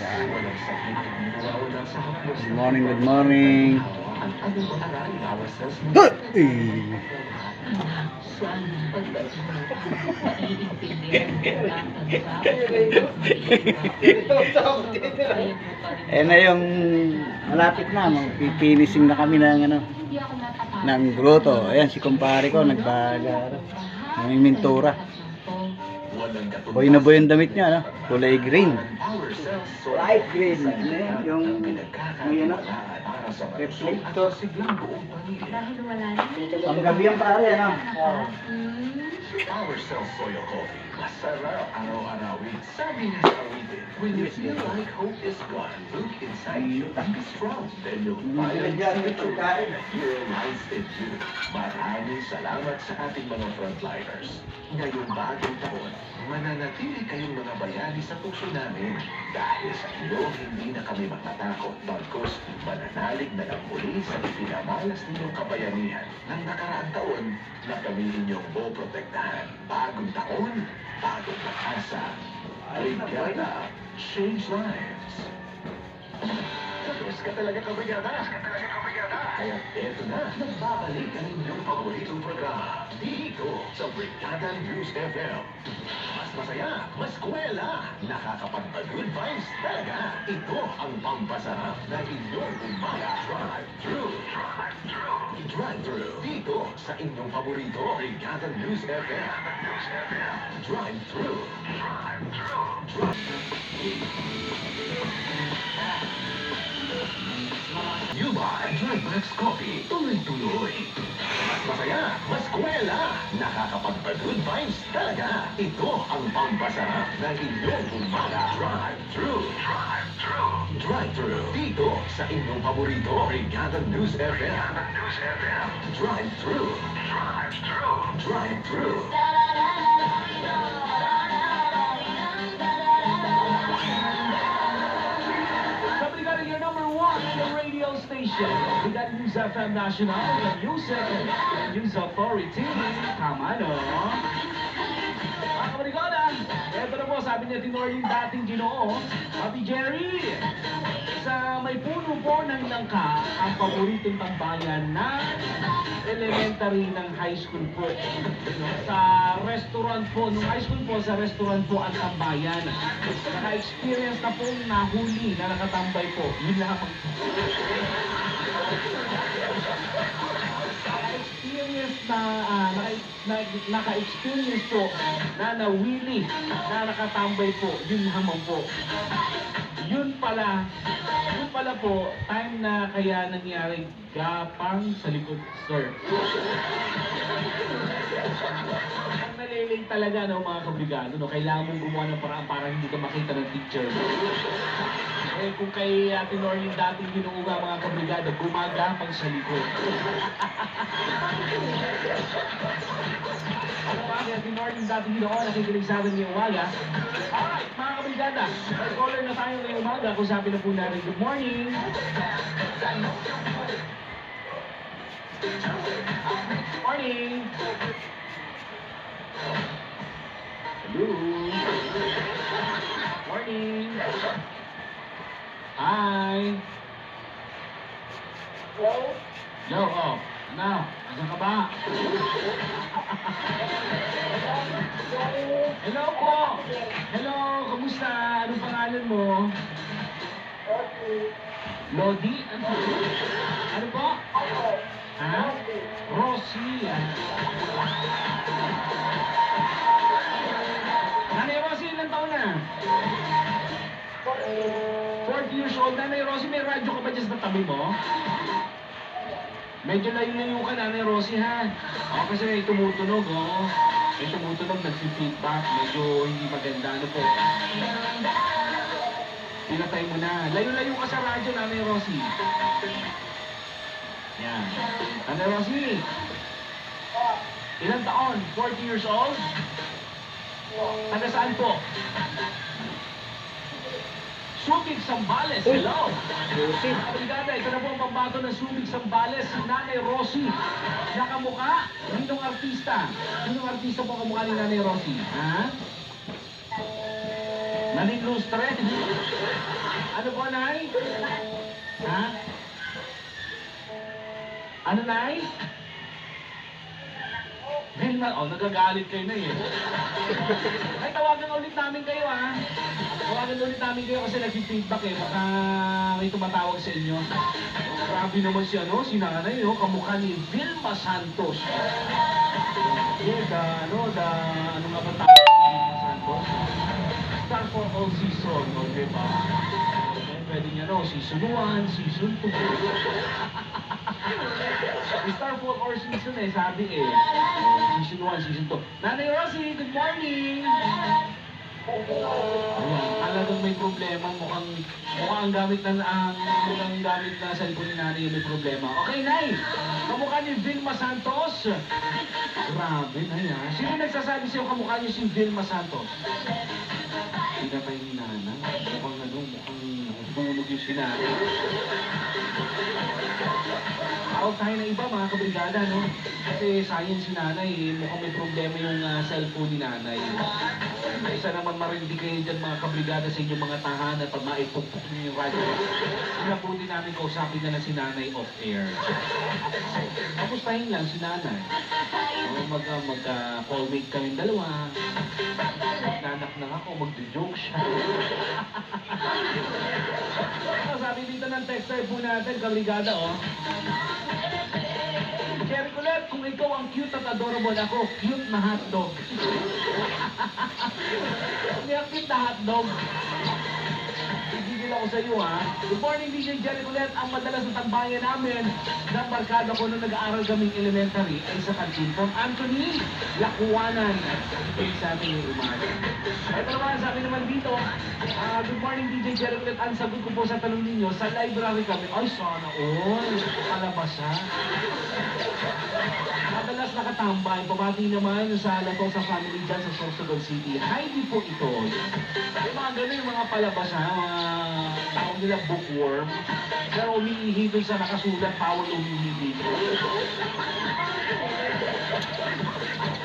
Yan. Good morning, good morning. Na yung malapit na, magpipinising na kami ng ng grotto. Ayan si kumpare ko nagbaga, namimintura. Boy na boy ang damit niya, no? Kulay green. Light green. Yung reflector. Ang gabi ang pare, ano? Power Cell Soya Coffee. Masarap araw-arawin. Sabi niya sa awitin, when you feel like hope is gone, look inside you and be strong. Then you'll find your life in you. Maraming salamat sa ating mga frontliners. Ngayong bagong taon, mananatili kayong mga bayani sa puso namin. Dahil sa inyo, hindi na kami matatakot. Bagkus, mananalig na lang muli sa ipinamalas ninyong kabayanihan ng nakaraang taon na kami inyong poprotektahan. Bagong taon, bagong pag-asa. Brigada, change lives. Tapos ka talaga kabrigada. Kaya eto na, nagbabalik ang inyong paboritong programa dito sa Brigada News FM. Mas masaya, mas kwela, nakakapagpa-good vibes talaga. Ito ang pampasarap na inyong umaga. Drive-thru. Drive-thru. Dito sa inyong paborito, Brigada News FM. Drive-thru. Yuba Drive-Max Coffee. Tuloy-tuloy. Mas masaya, mas kwela, nakakapagpa-good vibes talaga. Ito ang pampasarap na inyong umaga. Drive-thru. Drive-thru. Dito sa inyong paborito, Brigada News FM. Drive-thru. Drive-thru. Your number one the radio station. We got News FM National, the Music and News Authority. Tama, no? Mga kabarigada, eto na po, sabi niya Tinorlin dating Ginoo, Happy Jerry, sa may puno po ng langka, ang paboritong tambayan na elementary ng high school po. Sa restaurant po, nung high school po, sa restaurant po ang tambayan. Naka-experience na pong nahuli na nakatambay po. Yun lang ang naka-experience po na nawili na nakatambay po. Yun lamang po. Yun pala po, time na kaya nangyaring gapang sa likod, sir. Ang naliling talaga, no, mga kabrigado, no, kailangan mong gumawa ng paraan para hindi ka makita ng teacher. Eh, kung kay Ate Norlin dating ginuuga, mga kabrigado, gumagapang sa likod. Ano ba, kay Ate Norlin dating ginuuga, nakikinig sa atin ngayong umaga. Alright, mga kabrigada, may caller na tayo ngayong umaga. Kung sabi na po natin, good morning. Morning. Hello. Morning. Hi. Hello. Yo, oh. Ano? Asan ka ba? Hello po. Hello, kamusta? Anong pangalan mo? Lodi? Ano po? Ha? Rosie. Nanay Rosie, ilang taon na? 40 years old. Nanay Rosie, may radyo ka ba dyan sa tabi mo? Medyo layo-layo ka, Nanay Rosie, ha? O, kasi may tumutunog, oh. May tumutunog, nag-feedback. Medyo hindi maganda, ano po. Pinatay mo na. Layo-layo ka sa radyo, Nanay Rosie. Yan. Nanay Rosie. Ilang taon? 40 years old? Taga saan po? Subic Sambales. Hello. Brigada, ito na po ang pambato ng Subic Sambales, si Nanay Rosie. Nakamukha, ninong artista. Ninong artista po kamukha ni Nanay Rosie. Ha? Naning lustre. Ano po, Nay? Ha? Ano, Nay? Vilma, nagagalit kayo na eh. Ay, tawagan ulit namin kayo ha. Tawagan ulit namin kayo kasi nag-feedback eh. Baka may tumatawag sa inyo. Grabe naman si nanay, kamukha ni Vilma Santos. Ano nga ba tawag ni Vilma Santos? Star for all season, diba? Pwede niya, season 1, season 2. Star for all season sabi season 1, season 2. Nanay Rosie, good morning! Ayan, talagang may problema. Mukhang ang gamit na cellphone ni nanay may problema. Okay, Nay! Kamukha ni Vilma Santos. Grabe, Nay ha. Sino nagsasabi sa'yo kamukha niyo si Vilma Santos? Pinatay ni nanay. Mukhang bumulog yung sinanay. Out tayo na iba mga kabrigada, no? Kasi sayang si nanay, mukhang may problema yung cellphone ni nanay. Isa naman marindi kayo dyan mga kabrigada sa inyong mga tahanan at maipukpuk niyo yung radyo. Sinapunin namin kausapin na si nanay off-air. Kamustahin lang si nanay. Mag-callmate kami dalawa. Nanak na ako, mag-joke siya. Sabi dito ng texter po natin, kabrigada, Cherry Colette, kung ikaw ang cute at adorable, ako, cute na hotdog. Hindi ang cute na hotdog. Igigil ako sa iyo, ha? Good morning, DJ Cherry Colette. Ang madalas na tambayan namin ng barkada ko nung nag-aaral kaming elementary ay sa kantin from Anthony Lacuanan. Ito sa ating umaga. Ito naman, sabi naman dito, good morning, DJ Cherry Colette. Ang sagot ko po sa tanong ninyo, sa library kami, ay, sana all, palabas ha. Madalas nakatambay, pabati naman sa lato sa family dyan sa Sorsogon City. Heidi po ito. Yung mga gano'n yung mga palabas ha, mga tawag nila bookworm. Pero umiihi dun sa nakasulat, bawal umihi dito.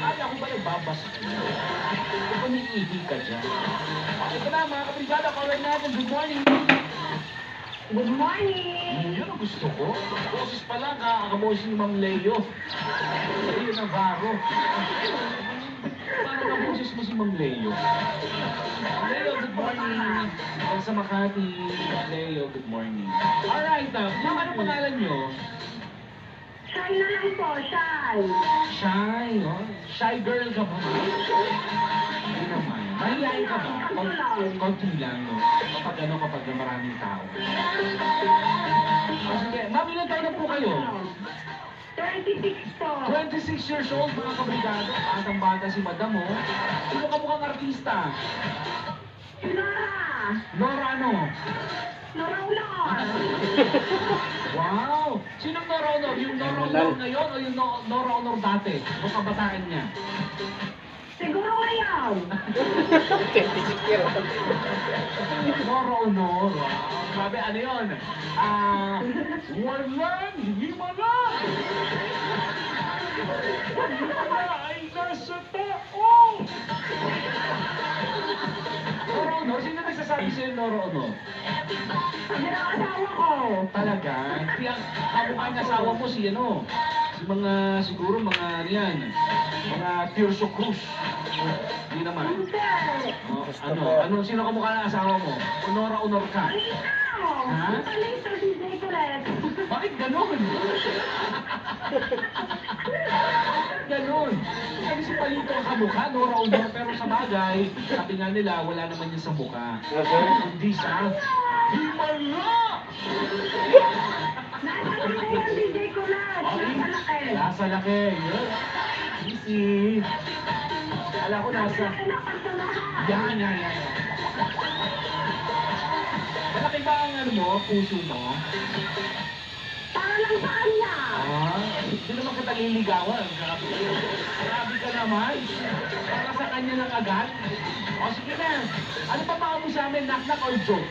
Ay, ako ba nagbabasa? Kung umiihi ka dyan. Ito na mga kabrigada, call natin. Good morning! Good morning! Yun ang gusto ko. Boses pa lang, kakaboses ni Ma'am Leo. Leo Navarro. Paano kaboses mo si Ma'am Leo? Leo, good morning. Yan sa Makati. Leo, good morning. Alright, ma'am, ano pangalan nyo? Shy na lang po, shy. Shy, Shy girl ka ba? Hindi naman. Mahihayin ka ba? Konti lang, no? Kapag maraming tao. Sige, ma'am, ilan taon na po kayo? 26 po. 26 years old, mga kabrigado. Batang-bata si madam, Sino ka mukhang artista? Si Nora. Nora ano? Nora Ulor. Wow! Sinong Nora Honor? Yung Nora Honor ngayon o yung Nora Honor dati? O kabataan niya? Siguro ngayon. Nora Honor. Grabe, ano yun? Walang himala! Himala ay nasa tao! Nora Honor? Sino nagsasabi sa'yo Nora Honor? Sabi ng asawa ko. Talaga? Kaya kamukha ng asawa mo si siguro mga mga Tirso Cruz. Hindi naman. Sino kamukha ng asawa mo? Nora Honor ka? Ha? Palito, DJ Colette. Bakit ganon? Ganon. Kasi si Palito ang kamukha, Nora Honor, pero sa bagay, sabi nga nila, wala naman yun sa mukha. Hindi sa himala! Nasa laki yung DJ Colette. Nasa laki. Nasa laki. Easy. Alam ko nasa... Yan. Malaki ba ang puso mo? Para lang sa kanya. Hindi naman kita liligawan. Grabe ka naman. Para sa kanya lang agad. Sige na. Ano pa mo sa amin? Knock-knock or joke?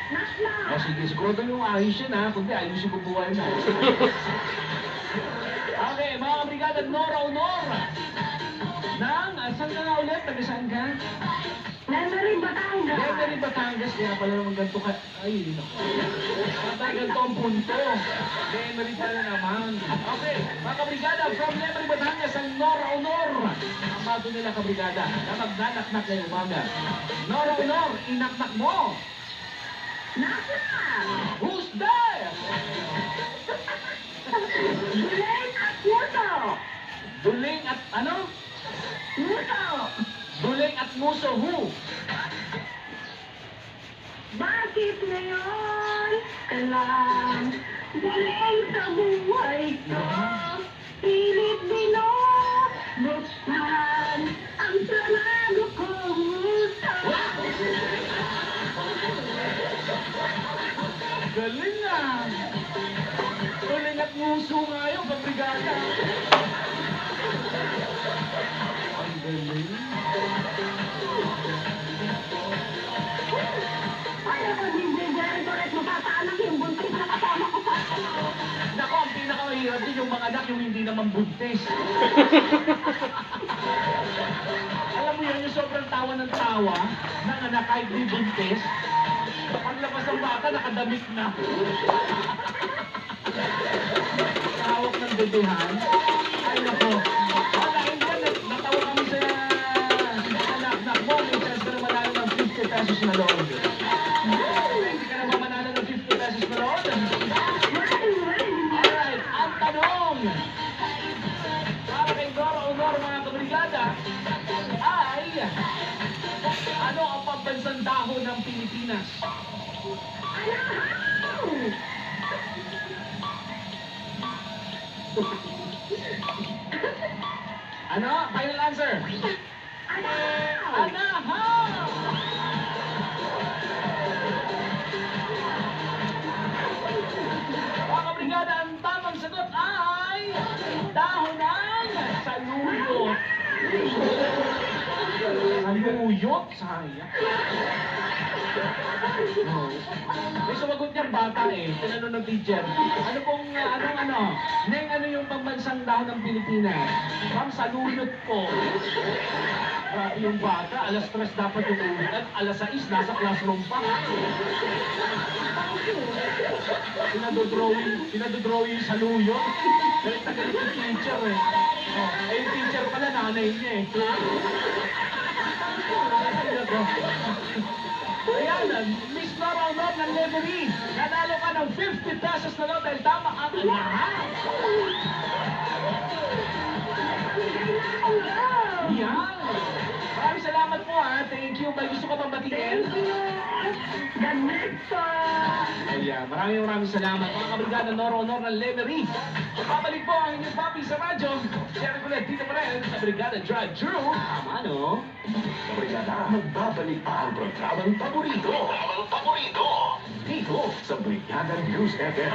Knock-knock. Sige. Siguro yung ayos yan Kundi ayusin ko buhay mo. Okay, mga kabrigada, Nora Honor. Saan ka nga ulit? Taga saan ka? Lemery, Batangas. Lemery, Batangas. Kaya pala naman ganito ka. Ay, naku. Patay ganito ang punto. Lemery pala naman. Okay, mga kabrigada, from Lemery, Batangas, ang Nora Honor. Ang bago nila kabrigada na magnanaknak ngayong umaga. Nora Honor, inaknak mo. Nasa! Who's there? Duling at Muso. Duling at ano? Muso. Duling at muso, who? Bakit ngayon ka lang duling sa buhay ko? Pilit binubuksan ang sarado kong muso. Galing ah! Duling at muso nga yun, kabrigada. Ang galing. Ayaw ko din bigyan ko rin mapapaanak yung buntis na kasama ko pa. Nako, ang pinakamahirap din yung mga anak yung hindi naman buntis. Alam mo yan, yung sobrang tawa ng tawa ng anak kahit di buntis. Paglabas ng bata, nakadamit na. Hawak ng bebehan. Ay nako. Kakain ka, natawa kami sa anak mo. May chance ka na manalo ng 50 pesos na loan. Hindi ka na manalo ng 50 pesos na loan. Alright, ang tanong. Para kay Nora Honor, mga kabrigada, ay ano ang pambansang dahon ng Pilipinas? Ano? Final answer? Anahaw! Mga kabrigada, ang tamang sagot ay dahon ng saluyot. Saluyot? Sayang. Oh. May sumagot niyang bata eh. Tinanong ng teacher. Ano pong, Neng, ano yung pambansang dahon ng Pilipinas? Ma'am, saluyot po. Yung bata, alas 3 dapat yung ulan. Alas 6, nasa classroom pa. Sinadodrawing yung saluyot. Galit na galit yung teacher eh. Oh, yung teacher pala, nanay niya eh. Ayan, Miss Nora Honor ng Lemery. Nanalo ka ng 50 pesos na lang dahil tama ang anahan. Yan. Maraming salamat po ha. Thank you. May gusto ka bang batiin? The next one. Ayan, maraming salamat. Mga kabrigada, Nora Honor ng Lemery. Babalik po ang inyong papi sa radyo. Share ko ulit dito pa rin sa Brigada Drive Drew. Tama, no? Brigada, magbabalik pa ang programang paborito. Dito sa Brigada News FM.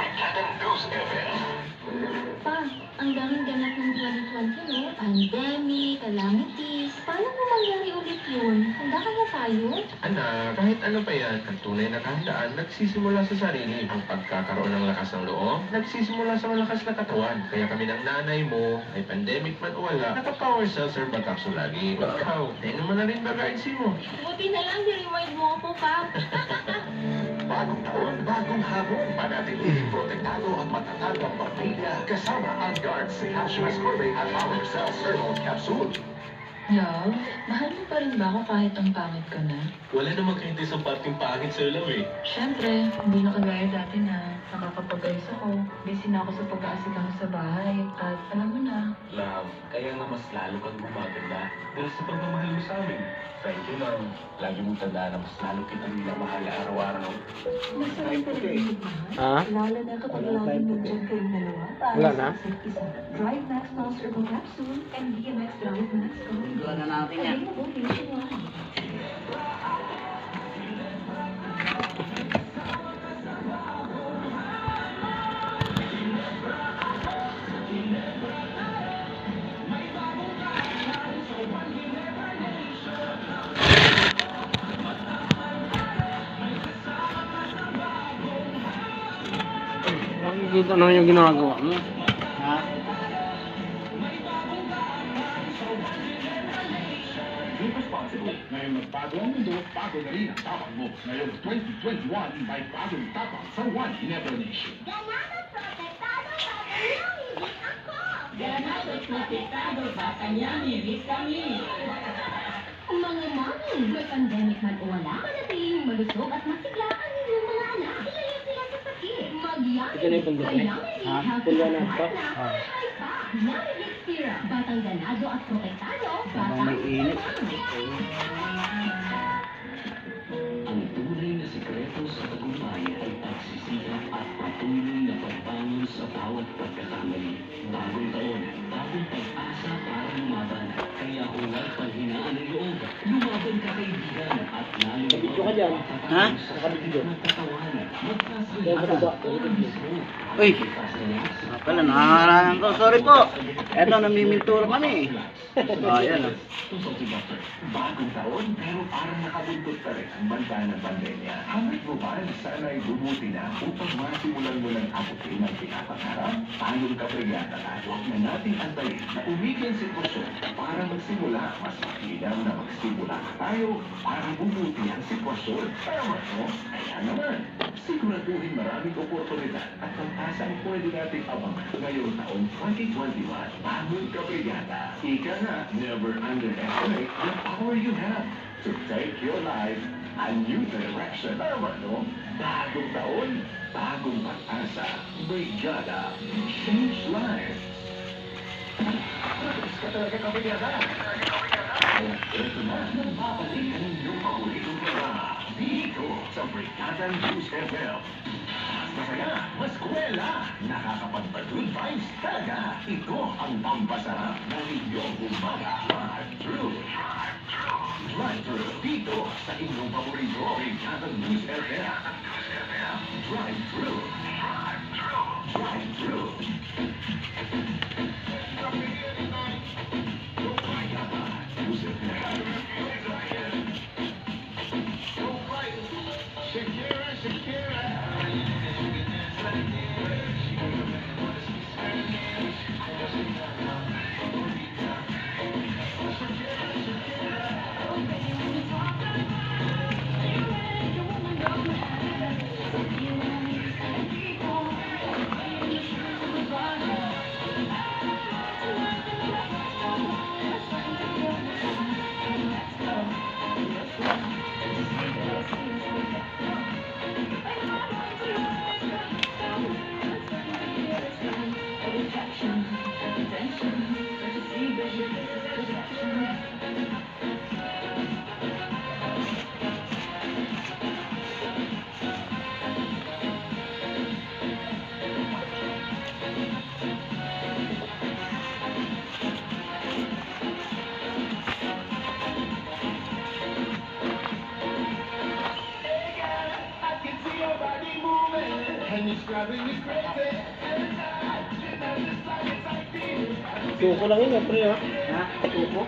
Pa, ang daming ganap ng 2020, no? Pandemic, calamities. Paano mo mangyari ulit yun? Handa kaya tayo? Anak, kahit ano pa yan, ang tunay na kahandaan, nagsisimula sa sarili. Ang pagkakaroon ng lakas ng loob, nagsisimula sa malakas na katawan. Kaya kami ng nanay mo, ay pandemic man o wala, naka-power cells or capsule lagi. Ikaw, tingnan mo na rin baga-IC mo. Buti na lang, ni-remind mo ako, pa. Bagong taon, bagong habon. Panatiling protektado at matatag ang pamilya. Kasama ang Guards sa Hash Corvette at Power Cells Herbal Capsule. Love, mahal mo pa rin ba ako kahit ang pangit ko na? Wala namang kahit isang parting pangit sa love eh. Siyempre, hindi na kagaya dati na nakakapag-ayos ako. Busy na ako sa pag-aasikang sa bahay. At alam mo na, Love, kaya nga mas lalo kang gumaganda dahil sa pagmamahal mo sa amin. Thank you, love. Lagi mong tandaan na mas lalo kitang minamahal araw-araw. Masarap ka rin yung Ha? Lalo na kapag laging nandiyan kayong dalawa para Wala na? sa isa't isa. Drive Max Pulse Herbal Capsule and DMX Drive Max Going. Wala na natin yan. Available nationwide. Nakikita naman yung ginagawa mo. Ha? Deep response possible. Ngayon magbago ang mundo, bago na rin ang tapang mo. Ngayon 2021, may bagong tapang sa One Never Nation. Ganado protektado, bata niya, miris kami. Mga mami, may pandemic man o wala, manatiling malusog at masigla ang inyong mga anak. Ilayo sila sa sakit. Mag-Yami. Ito na yung pundok eh. Ha? Pundok na ito? Oo. Yami Syrup. Batang ganado at protektado. Habang may init. Ang tunay na sikreto sa tagumpay ay pagsisikap at patuloy na pagbangon sa bawat pagkakamali. Bagong taon, bagong pag-asa para lumaban. Kaya huwag panghinaan ng loob. Lumaban ka kaibigan at lalo Nakabidyo ka dyan? Ha? Nakabidyo. Magtatawanan, Yan sa baba. magkasalamat. Uy! Pala, nakaharangan ko. Sorry po. Eto, namimintura kami. Ayan o. Bagong taon, pero parang nakabuntot pa rin ang banta ng pandemya. Hanggat mo ba sana'y bumuti na upang masimulan mo ng abutin ang pinapangarap? Tayong kapriyata na huwag na nating antayin na umigil ang sitwasyon para magsimula. Mas makinaw na magsimula tayo para bumuti ang sitwasyon. Tama, no? Kaya naman, siguraduhin maraming oportunidad at pag-asa ang pwede nating abang ngayong taon 2021. Bagong kapriyata. Ika nga, never underestimate the power you have to take your life a new direction. Tama, no? Bagong taon, bagong pag-asa. Brigada. Change lives. Ka talaga kapriyata. Kaya ito na, nagbabalik ang inyong paboritong programa dito sa Brigada News FM. Mas masaya, mas kwela, nakakapagpa-good vibes talaga. Ito ang pampasarap ng inyong umaga. Drive-thru. Drive-thru dito sa inyong paborito Brigada News FM. Drive-thru. Drive-thru. Tuko lang yun, pre, ha? Ha? Tuko?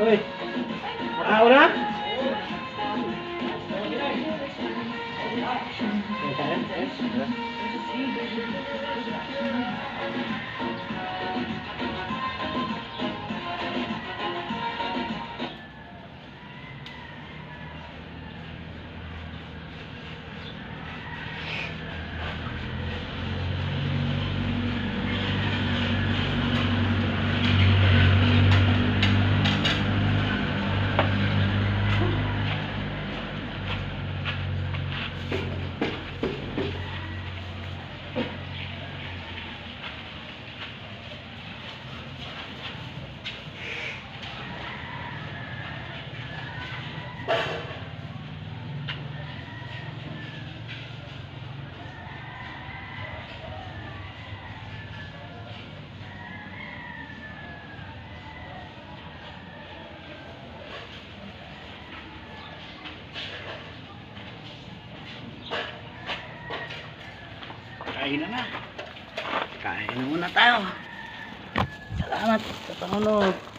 Uy! Makao na? Kain na. Kain muna tayo. Salamat sa panunod.